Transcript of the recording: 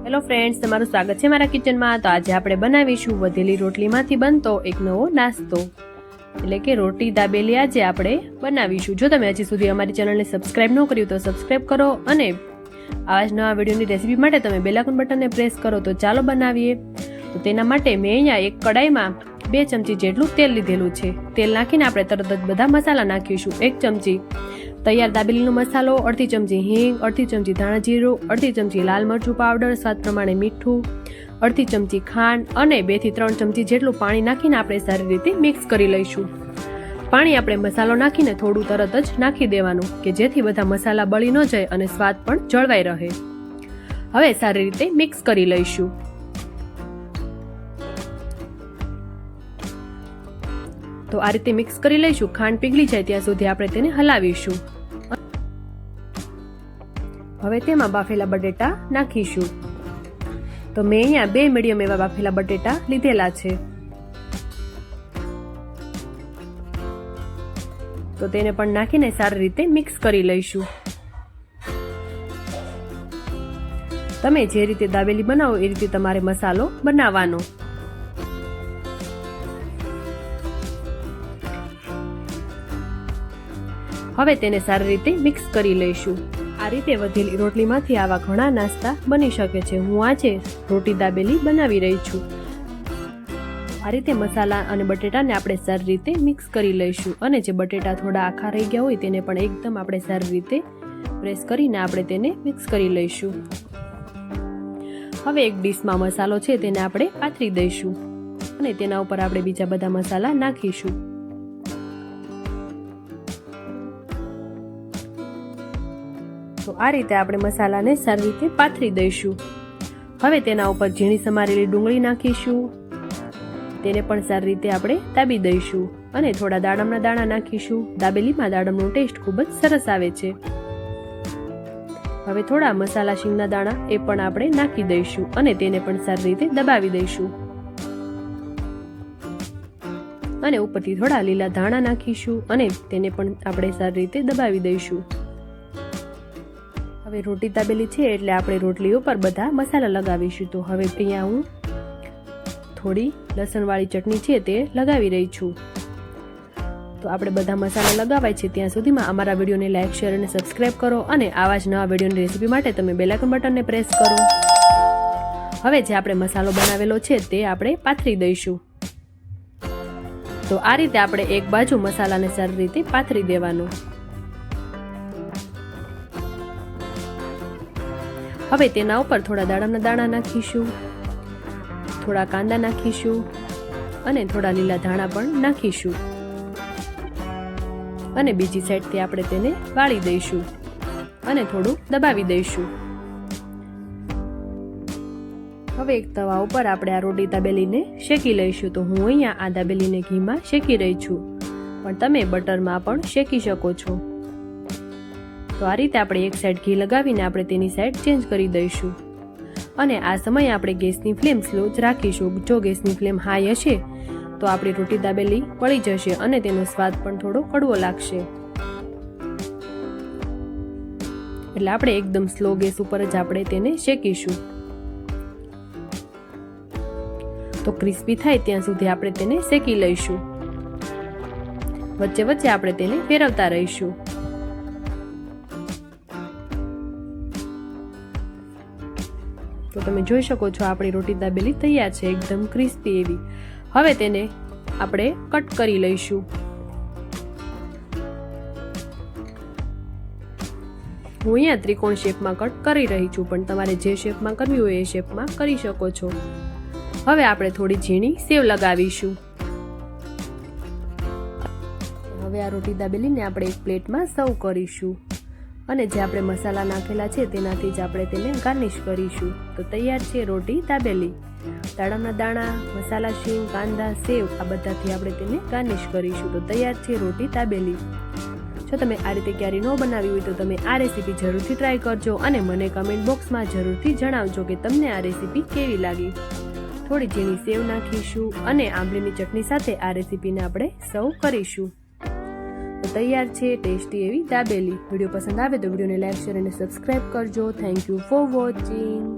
Hello friends, તમારું સ્વાગત છે મારા કિચનમાં। તો આજે આપણે બનાવીશું વધેલી રોટલીમાંથી બનતો એક નવો નાસ્તો, એટલે કે રોટી દાબેલી આજે આપણે બનાવીશું। જો તમે હજી સુધી અમારી ચેનલને સબસ્ક્રાઇબ ન કર્યું તો સબસ્ક્રાઇબ કરો અને આવા જ નવા વિડીયોની રેસીપી માટે તમે બેલ આઇકન બટનને પ્રેસ કરો। તો ચાલો બનાવીએ। તો તેના માટે મેં અહીંયા એક કડાઈમાં 2 ચમચી જેટલું તેલ લીધેલું છે। તેલ નાખીને આપણે તરત જ બધા મસાલા નાખીશું। 1 ચમચી તૈયાર દાબેલીનો મસાલો, અડધી ચમચી હિંગ, અડધી ચમચી ધાણા જીરું, અડધી ચમચી લાલ મરચું પાવડર, સ્વાદ પ્રમાણે મીઠું, અડધી ચમચી ખાંડ અને 2 થી 3 ચમચી જેટલું પાણી નાખીને આપણે સારી રીતે મિક્સ કરી લઈશું। પાણી આપણે મસાલો નાખીને થોડું તરત જ નાખી દેવાનું કે જેથી બધા મસાલા બળી ન જાય અને સ્વાદ પણ જળવાઈ રહે। હવે સારી રીતે મિક્સ કરી લઈશું। તો આ રીતે મિક્સ કરી લઈશું। ખાંડ પીગળી જાય ત્યાં સુધી આપણે તેને હલાવીશું। હવે તેમાં બાફેલા બટેટા નાખીશું। તો મેં અહીંયા 2 મીડિયમ એવા બાફેલા બટેટા લીધેલા છે। તો તેને પણ નાખીને સારી રીતે મિક્સ કરી લઈશું। તમે જે રીતે દાબેલી બનાવો એ રીતે તમારે મસાલો બનાવવાનો। હવે તેને સારી રીતે મિક્સ કરી લઈશું। આ રીતે વધેલી રોટલીમાંથી આવા ઘણા નાસ્તા બની શકે છે। હું આજે રોટી દાબેલી બનાવી રહી છું। આ રીતે મસાલા અને બટેટાને આપણે સારી રીતે મિક્સ કરી લઈશું અને જે બટેટા થોડા આખા રહી ગયા હોય તેને પણ એકદમ આપણે સારી રીતે પ્રેસ કરીને આપણે તેને મિક્સ કરી લઈશું। હવે એક ડીશમાં મસાલો છે તેને આપણે પાથરી દઈશું અને તેના ઉપર આપણે બીજા બધા મસાલા નાખીશું। તો આ રીતે આપણે મસાલાને સારી રીતે પાથરી દઈશું। હવે તેના ઉપર ઝીણી સમારેલી ડુંગળી નાખીશું, તેને પણ સારી રીતે આપણે દાબી દઈશું અને થોડા દાડમના દાણા નાખીશું। દાબેલીમાં દાડમનો ટેસ્ટ ખૂબ જ સરસ આવે છે। હવે થોડા મસાલા શીંગના દાણા એ પણ આપણે નાખી દઈશું અને તેને પણ સારી રીતે દબાવી દઈશું અને ઉપરથી થોડા લીલા ધાણા નાખીશું અને તેને પણ આપણે સારી રીતે દબાવી દઈશું। હવે રોટી દાબેલી છે એટલે આપણે રોટલી ઉપર બધા મસાલા લગાવીશું। તો હવે અહીંયા હું થોડી લસણવાળી ચટણી છે તે લગાવી રહી છું। તો આપણે બધા મસાલા લગાવાય છે ત્યાં સુધીમાં અમારા વિડીયોને લાઈક, શેર અને સબસ્ક્રાઇબ કરો અને આવા જ નવા વિડીયોની રેસીપી માટે તમે બેલ આઇકન બટનને પ્રેસ કરો। હવે જે આપણે મસાલો બનાવેલો છે તે આપણે પાથરી દઈશું। તો આ રીતે આપણે એક બાજુ મસાલાને સારી રીતે પાથરી દેવાનો। હવે તેના ઉપર થોડા દાડમના દાણા નાખીશું, થોડા કાંદા નાખીશું અને થોડા લીલા ધાણા પણ નાખીશું અને બીજી સાઈડથી આપણે તેને વાળી દઈશું અને થોડું દબાવી દઈશું। હવે એક તવા ઉપર આપણે આ રોટી દાબેલીને શેકી લઈશું। તો હું અહીંયા આ દાબેલીને ઘીમાં શેકી રહી છું, પણ તમે બટરમાં પણ શેકી શકો છો। તો આ રીતે આપણે એક સાઈડ ઘી લગાવીને આપણે તેની સાઈડ ચેન્જ કરી દઈશું અને આ સમયે આપણે ગેસની ફ્લેમ સ્લો જ રાખીશું। જો ગેસની ફ્લેમ હાઈ હશે તો આપણી રોટી દાબેલી બળી જશે અને તેનો સ્વાદ પણ થોડો કડવો લાગશે। એટલે આપણે એકદમ સ્લો ગેસ ઉપર જ આપણે તેને શેકીશું। તો ક્રિસ્પી થાય ત્યાં સુધી આપણે તેને શેકી લઈશું। વચ્ચે વચ્ચે આપણે તેને ફેરવતા રહીશું। તો તમે જોઈ શકો છો આપણી રોટી દાબેલી તૈયાર છે, એકદમ ક્રિસ્પી એવી। હવે તેને આપણે કટ કરી લઈશું। હું અહીંયા ત્રિકોણ શેપમાં કટ કરી રહી છું, પણ તમારે જે શેપમાં કરવી હોય એ શેપમાં કરી શકો છો। હવે આપણે થોડી ઝીણી સેવ લગાવીશું। હવે આ રોટી દાબેલીને આપણે એક પ્લેટમાં સર્વ કરીશું અને જે આપણે મસાલા નાખેલા છે તેનાથી જ આપણે તેને ગાર્નિશ કરીશું। તો તૈયાર છે રોટી દાબેલી। દાડમના દાણા, મસાલા શીંગ, કાંદા, સેવ આ બધાથી આપણે તેને ગાર્નિશ કરીશું। તો તૈયાર છે રોટી દાબેલી। જો તમે આ રીતે ક્યારેય ન બનાવી હોય તો તમે આ રેસીપી જરૂરથી ટ્રાય કરજો અને મને કમેન્ટ બોક્સમાં જરૂરથી જણાવજો કે તમને આ રેસીપી કેવી લાગી। થોડી ઝીણી સેવ નાખીશું અને આંબલીની ચટણી સાથે આ રેસીપીને આપણે સર્વ કરીશું। તો તૈયાર છે ટેસ્ટી એવી દાબેલી। વિડીયો પસંદ આવે તો વિડીયોને લાઈક, શેર અને સબસ્ક્રાઇબ કરજો। Thank you for watching.